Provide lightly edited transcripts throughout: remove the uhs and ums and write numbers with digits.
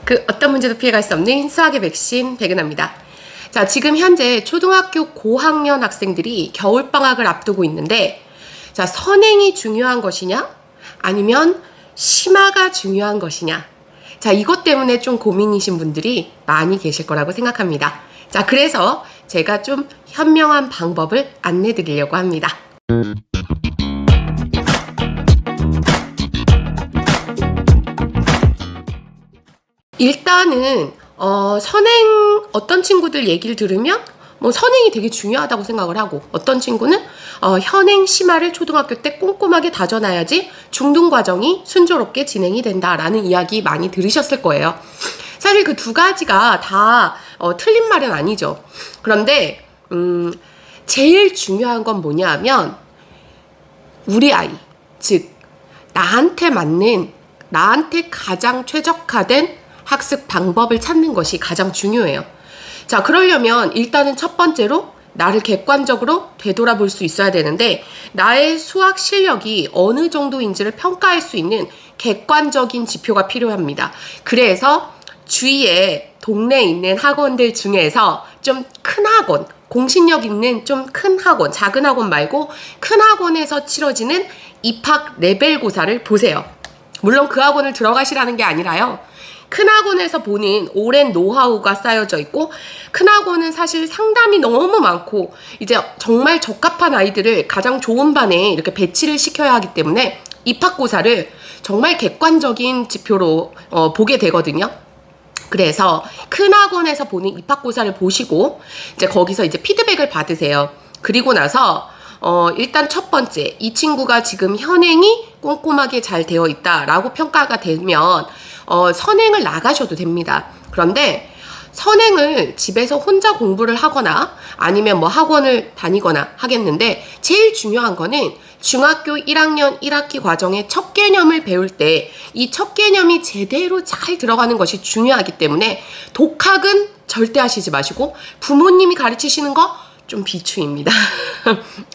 그 어떤 문제도 피해갈 수 없는 수학의 백신 백은하입니다. 자, 지금 현재 초등학교 고학년 학생들이 겨울방학을 앞두고 있는데, 자, 선행이 중요한 것이냐? 아니면 심화가 중요한 것이냐? 자, 이것 때문에 좀 고민이신 분들이 많이 계실 거라고 생각합니다. 자, 그래서 제가 좀 현명한 방법을 안내 드리려고 합니다. 일단은 선행 어떤 친구들 얘기를 들으면 선행이 되게 중요하다고 생각을 하고, 어떤 친구는 현행 심화를 초등학교 때 꼼꼼하게 다져놔야지 중등 과정이 순조롭게 진행이 된다라는 이야기 많이 들으셨을 거예요. 사실 그 두 가지가 다 틀린 말은 아니죠. 그런데 제일 중요한 건 뭐냐 하면 우리 아이, 즉 나한테 맞는, 나한테 가장 최적화된 학습 방법을 찾는 것이 가장 중요해요. 자, 그러려면 일단은 첫 번째로 나를 객관적으로 되돌아볼 수 있어야 되는데, 나의 수학 실력이 어느 정도인지를 평가할 수 있는 객관적인 지표가 필요합니다. 그래서 주위에 동네에 있는 학원들 중에서 좀 큰 학원, 공신력 있는 좀 큰 학원, 작은 학원 말고 큰 학원에서 치러지는 입학 레벨고사를 보세요. 물론 그 학원을 들어가시라는 게 아니라요, 큰 학원에서 보는 오랜 노하우가 쌓여져 있고, 큰 학원은 사실 상담이 너무 많고 이제 정말 적합한 아이들을 가장 좋은 반에 이렇게 배치를 시켜야 하기 때문에 입학고사를 정말 객관적인 지표로 보게 되거든요. 그래서 큰 학원에서 보는 입학고사를 보시고 이제 거기서 이제 피드백을 받으세요. 그리고 나서 일단 첫 번째, 이 친구가 지금 현행이 꼼꼼하게 잘 되어 있다라고 평가가 되면 선행을 나가셔도 됩니다. 그런데 선행을 집에서 혼자 공부를 하거나 아니면 뭐 학원을 다니거나 하겠는데, 제일 중요한 거는 중학교 1학년 1학기 과정의 첫 개념을 배울 때 이 첫 개념이 제대로 잘 들어가는 것이 중요하기 때문에 독학은 절대 하시지 마시고 부모님이 가르치시는 거 좀 비추입니다.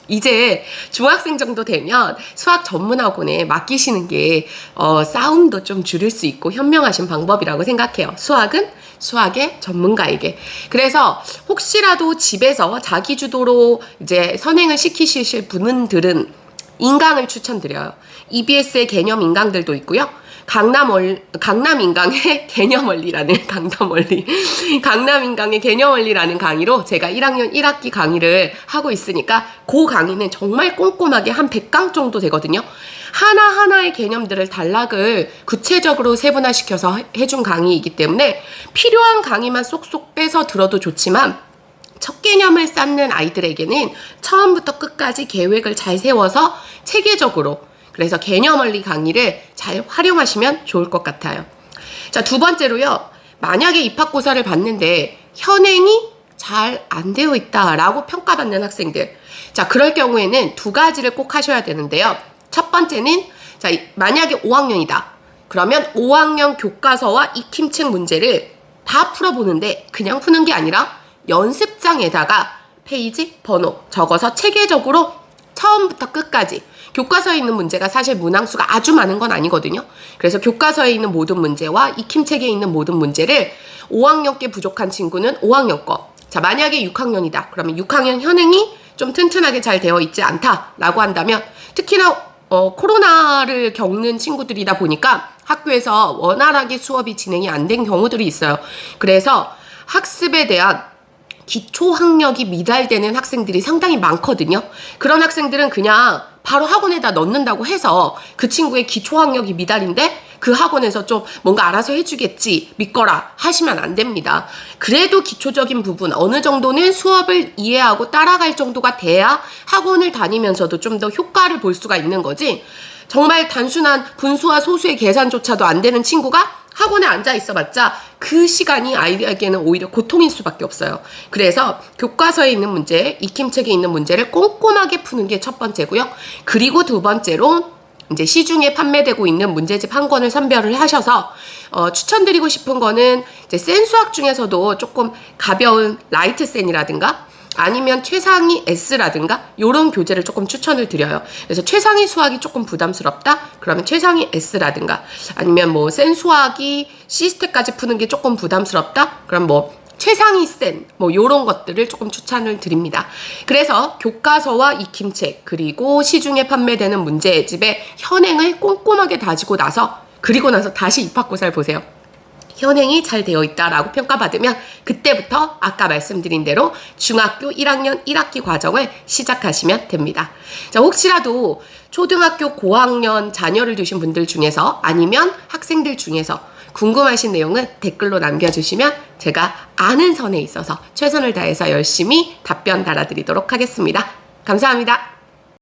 이제 중학생 정도 되면 수학 전문학원에 맡기시는 게 싸움도 좀 줄일 수 있고 현명하신 방법이라고 생각해요. 수학은 수학의 전문가에게. 그래서 혹시라도 집에서 자기 주도로 이제 선행을 시키실 분들은 인강을 추천드려요. EBS의 개념 인강들도 있고요. 강남 인강의 개념 원리라는 강남 인강의 개념 원리라는 강의로 제가 1학년 1학기 강의를 하고 있으니까, 그 강의는 정말 꼼꼼하게 한 100강 정도 되거든요. 하나하나의 개념들을 단락을 구체적으로 세분화시켜서 해준 강의이기 때문에 필요한 강의만 쏙쏙 빼서 들어도 좋지만, 첫 개념을 쌓는 아이들에게는 처음부터 끝까지 계획을 잘 세워서 체계적으로, 그래서 개념 원리 강의를 잘 활용하시면 좋을 것 같아요. 자, 두 번째로요, 만약에 입학고사를 봤는데 현행이 잘 안 되어 있다라고 평가받는 학생들, 자, 그럴 경우에는 두 가지를 꼭 하셔야 되는데요. 첫 번째는, 자, 만약에 5학년이다. 그러면 5학년 교과서와 익힘책 문제를 다 풀어보는데, 그냥 푸는 게 아니라 연습장에다가 페이지 번호 적어서 체계적으로 처음부터 끝까지, 교과서에 있는 문제가 사실 문항수가 아주 많은 건 아니거든요. 그래서 교과서에 있는 모든 문제와 익힘책에 있는 모든 문제를 5학년께 부족한 친구는 5학년 거, 자, 만약에 6학년이다. 그러면 6학년 현행이 좀 튼튼하게 잘 되어 있지 않다라고 한다면, 특히나 코로나를 겪는 친구들이다 보니까 학교에서 원활하게 수업이 진행이 안 된 경우들이 있어요. 그래서 학습에 대한 기초 학력이 미달되는 학생들이 상당히 많거든요. 그런 학생들은 그냥 바로 학원에다 넣는다고 해서 그 친구의 기초 학력이 미달인데 그 학원에서 좀 뭔가 알아서 해주겠지 믿거라 하시면 안 됩니다. 그래도 기초적인 부분 어느 정도는 수업을 이해하고 따라갈 정도가 돼야 학원을 다니면서도 좀 더 효과를 볼 수가 있는 거지, 정말 단순한 분수와 소수의 계산조차도 안 되는 친구가 학원에 앉아 있어봤자 그 시간이 아이에게는 오히려 고통일 수밖에 없어요. 그래서 교과서에 있는 문제, 익힘책에 있는 문제를 꼼꼼하게 푸는 게 첫 번째고요. 그리고 두 번째로 이제 시중에 판매되고 있는 문제집 한 권을 선별을 하셔서 추천드리고 싶은 거는 이제 센 수학 중에서도 조금 가벼운 라이트 센이라든가 아니면 최상위 S라든가 이런 교재를 조금 추천을 드려요. 그래서 최상위 수학이 조금 부담스럽다? 그러면 최상위 S라든가 아니면 뭐 센 수학이 C스택까지 푸는 게 조금 부담스럽다? 그럼 뭐 최상위 센 뭐 요런 것들을 조금 추천을 드립니다. 그래서 교과서와 익힘책 그리고 시중에 판매되는 문제집의 현행을 꼼꼼하게 다지고 나서 그리고 나서 다시 입학고사를 보세요. 현행이 잘 되어 있다라고 평가받으면 그때부터 아까 말씀드린 대로 중학교 1학년 1학기 과정을 시작하시면 됩니다. 자, 혹시라도 초등학교 고학년 자녀를 두신 분들 중에서 아니면 학생들 중에서 궁금하신 내용은 댓글로 남겨주시면 제가 아는 선에 있어서 최선을 다해서 열심히 답변 달아드리도록 하겠습니다. 감사합니다.